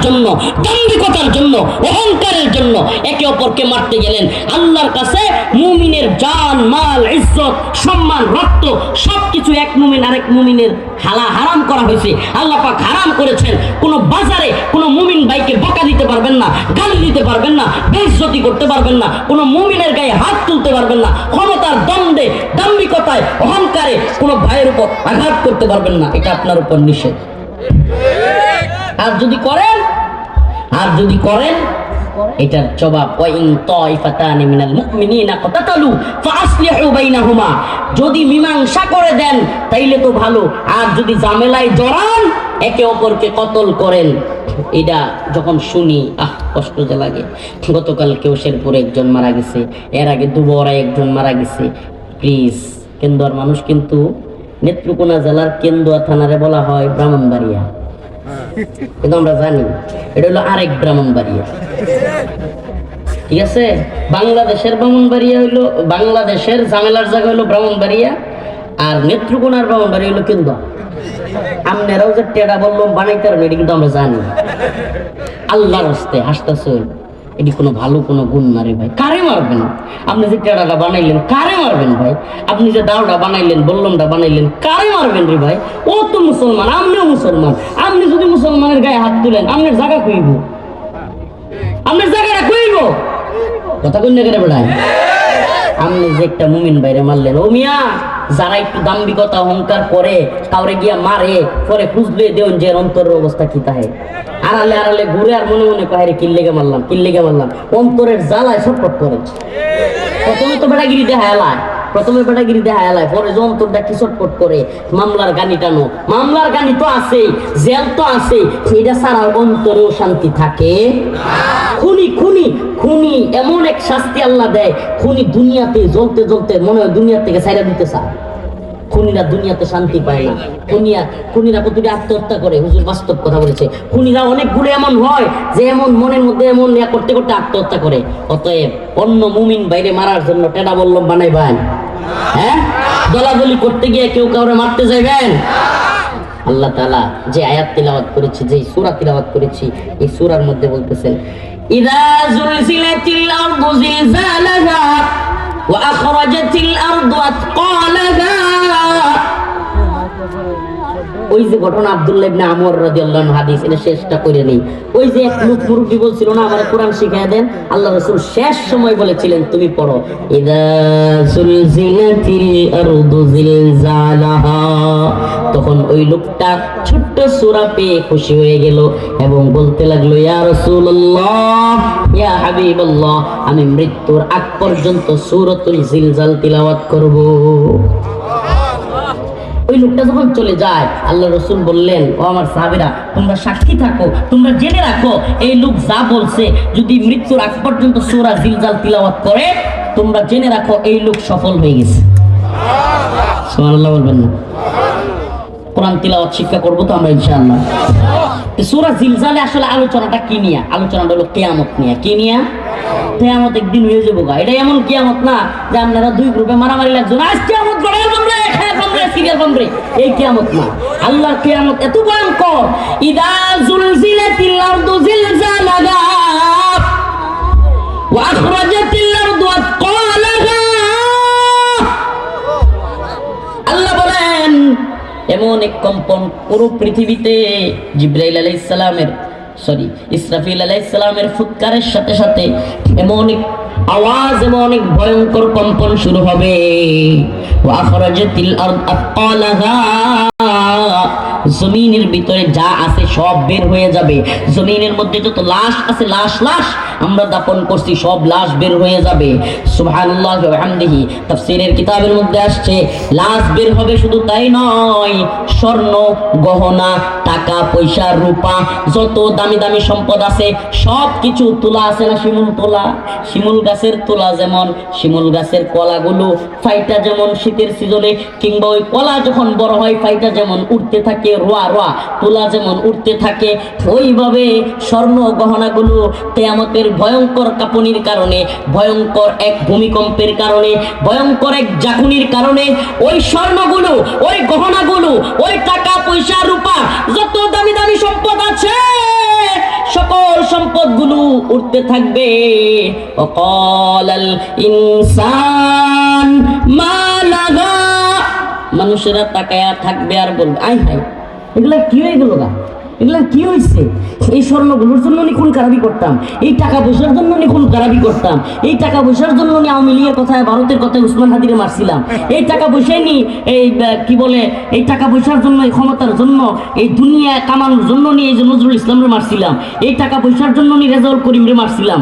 জন্য, দাম্ভিকতার জন্য, অহংকারের জন্য একে অপরকে মারতে গেলেন। আল্লাহর কাছে মুমিনের জান, মাল, ইজ্জত, সম্মান, রক্ত সবকিছু এক মুমিন আরেক মুমিনের হারাম করা হয়েছে। আল্লাহ পাক হারাম করেছেন। কোন বাজারে কোন মুমিন ভাইকে বকা দিতে পারবেন না, গালি দিতে পারবেন না, বেইজ্জতি করতে পারবেন না, কোন মুমিনের গায়ে হাত তুলতে পারবেন না, ক্ষমতার দ্বন্দ্বে, দাম্ভিকতায়, অহংকারে কোন ভাইয়ের উপর আঘাত করতে পারবেন না। এটা আপনার উপর নিষেধ। আর যদি করেন এটার জবাব ওয়াইন তাইফাতানি মিনাল মুমিনিনা ক্তাতালু ফাসলিহু বাইনাহুমা, যদি মীমাংসা করে দেন তাইলে তো ভালো, আর যদি ঝামেলায় জড়ান, একে অপরকে কতল করেন, এটা যখন শুনি কষ্ট যে লাগে। গতকাল কেউশেরপুরে একজন মারা গেছে, এর আগে দুবরায় একজন মারা গেছে। প্লিজ, কেন্দুয়ার মানুষ কিন্তু নেত্রকোনা জেলার কেন্দুয়া থানারে বলা হয় ব্রাহ্মণবাড়িয়া, কিন্তু আমরা জানি এটা হলো আরেক ব্রাহ্মণবাড়িয়া। ঠিক আছে, বাংলাদেশের ব্রাহ্মণবাড়িয়া হইলো, বাংলাদেশের ঝামেলার জায়গা হলো ব্রাহ্মণবাড়িয়া, আর নেত্রকোনার ব্রাহ্মণবাড়িয়া হইলো কেন্দুয়া। আপনারাও যে টেডা বললাম বানাইতে পারবেন, এটা কিন্তু আমরা জানি। আল্লাহর হস্তে হাসতেছেন, এটি কোনো ভালো কোনো গুণ না রে ভাই। কারে মারবেন? আপনি যে টেডাটা বানাইলেন কারে মারবেন ভাই? আপনি যে দাওটা বানাইলেন, বললামটা বানাইলেন, কারে মারবেন রে ভাই? ও তো মুসলমান, আপনিও মুসলমান। আপনি যদি মুসলমানের গায়ে হাত তুলেন, আপনার জায়গা কইব, আপনার জায়গাটা কইব। কথা কই না কেন বেড়ায়? আপনি যে একটা মুমিন বাইরে মারলেন, ও মিয়া, যারা একটু দাম্ভিকতা অহংকার করে কাউরে গিয়া মারে, পরে খুঁজলে দেন যে অন্তরের অবস্থা কি তাহে, আড়ালে আড়ালে ঘুরে আর মনে মনে কয় কিল্লেগে মারলাম, অন্তরের জ্বালায় ছটফট করে। প্রথমে তো বেটাগিরি দেখায়, পরে যে অন্তরটা কি ছটফট করে। মামলার গানি টানো, মামলার গানি তো আছে, জেল তো আছে, সেইটা ছাড়া অন্তরেও শান্তি থাকে। খুনি এমন এক শাস্তি আল্লাহ দেয়, খুনি দুনিয়াতে জ্বলতে জ্বলতে মনে হয় দুনিয়া থেকে ছাইরা দিতে চায়। খুনিরা দুনিয়াতে শান্তি পায় না। খুনিরা প্রতিটি আত্মহত্যা করে। হুজুর বাস্তব কথা বলেছে। খুনিরা অনেকগুলো এমন হয় যে এমন মনের মধ্যে এমন করতে করতে আত্মহত্যা করে। অতএব অন্য মুমিন বাইরে মারার জন্য টেডা বললাম বানাইবেন? হ্যাঁ, দলাদলি করতে গিয়ে কেউ কাউরে মারতে যাইবেন? আল্লাহ তাআলা যে আয়াত তিলাওয়াত করেছি, যে সূরা তিলাওয়াত করেছি, এই সূরার মধ্যে বলতেছেন ইযা যুলজিলাতিল আরদু জিলজালাহা ওয়া আখরাজাতিল আরদু আতকালাহা। ওই যে ঘটনা আব্দুল্লাহ ইবনে আমর রাদিয়াল্লাহু আনহু হাদিস, এটা শেষটা করে নেই। ওই যে এক লোক মুরব্বি বলছিল না, আমারে কোরআন শিখায়া দেন, আল্লাহ রাসূল শেষ সময় বলেছিলেন তুমি পড়ো ইযা যুলজিলাতিল আরদু জিলজালাহা। তখন ওই লোকটা ছোট্ট সূরা পেয়ে খুশি হয়ে গেল এবং বলতে লাগলো ইয়া রাসূলুল্লাহ, ইয়া হাবিবাল্লাহ, আমি মৃত্যুর আগ পর্যন্ত সূরাতুল জিলজাল তিলাওয়াত করব। ওই লোকটা যখন চলে যায়, আল্লাহ রাসূল বললেন, ও আমার সাহাবীরা, তোমরা সাক্ষী থাকো, তোমরা জেনে রাখো, এই লোক যা বলছে, যদি মৃত্যুর আগ পর্যন্ত সূরা জিলজাল তিলাওয়াত করে, তোমরা জেনে রাখো এই লোক সফল হয়ে গেছে। সুবহানাল্লাহ বলবেন না? কোরআন তিলাওয়াত শিক্ষা করবো তো আমরা ইনশাআল্লাহ। সূরা জিলজালে আসলে আলোচনাটা কি নিয়ে? আলোচনাটা হলো কিয়ামত নিয়ে। কি নিয়ে? কিয়ামত একদিন হয়ে যাবো গা। এটা এমন কিয়ামত না যে আপনারা দুই গ্রুপে মারামারি লাগছেন, আজ কিয়ামত গড়াল বন্ধ রে, খায় বন্ধ রে, সিরিয়াল বন্ধ রে, এই কিয়ামত না। আল্লাহর কিয়ামত এত ভয়ঙ্কর। ইদা যুলজিলাতিল আরদু জিলজালাহা ওয়া আখরাজাতিল আরদু আতকালাহা। আল্লাহ বলেন এমন এক কম্পন পুরো পৃথিবীতে জিবরাইল আলাইহিস সালামের ইসরাফিল আলাইহিস সালামের ফুৎকারের সাথে সাথে এমন এক আওয়াজ, এমন এক ভয়ঙ্কর কম্পন শুরু হবে। ওয়া আখরাজাতিল আরদ আতকালাহা, জমিনের ভিতরে যা আছে সব বের হয়ে যাবে। জমিনের মধ্যে যত লাশ আছে, লাশ আমরা দাপন করছি, সব লাশ বের হয়ে যাবে। সুবহানাল্লাহ ওয়া বিহামদিহি। তাফসীরের কিতাবের মধ্যে আসছে লাশ বের হবে, শুধু তাই নয়, স্বর্ণ গহনা, টাকা পয়সা, রূপা, যত দামি দামি সম্পদ আছে সব কিছু তোলা আছে না, শিমুল গাছের তোলা, যেমন শিমুল গাছের কলাগুলো ফাইটা যেমন শীতের সিজনে, কিংবা ওই কলা যখন বড় হয় ফাইটা যেমন উঠতে থাকে, রোয়া তোলা যেমন উঠতে থাকে, ওইভাবে স্বর্ণ গহনাগুলো কিয়ামতের ভয়ঙ্কর কাঁপুনির কারণে, ভয়ঙ্কর এক ভূমিকম্পের কারণে, ভয়ঙ্কর এক জাকুনির কারণে ওই স্বর্ণগুলো, ওই গহনাগুলো, ওই টাকা পয়সা রূপা, যত দামি দামি সম্পদ আছে সব সবগুলো উঠতে থাকবে। ওয়াকালাল ইনসান মা লাগা, মানুষেরা তাকায়া থাকবে আর বলবে আই হাই এগুলা কি হয়ে গেল গা, এগুলা কি হয়েছে? এই স্বর্ণগুলোর জন্য নি খুন খারাপি করতাম, এই টাকা পয়সার জন্য নি খুন খারাপি করতাম, এই টাকা পয়সার জন্য নি আওয়ামী লীগের কথায় ভারতের কথায় উসমান হাদিরে মারছিলাম, এই টাকা পয়সায় নি এই কি বলে এই টাকা পয়সার জন্য এই ক্ষমতার জন্য এই দুনিয়া কামানোর জন্য নি এই যে নজরুল ইসলামরে মারছিলাম, এই টাকা পয়সার জন্য নি রেজাউল করিমরে মারছিলাম।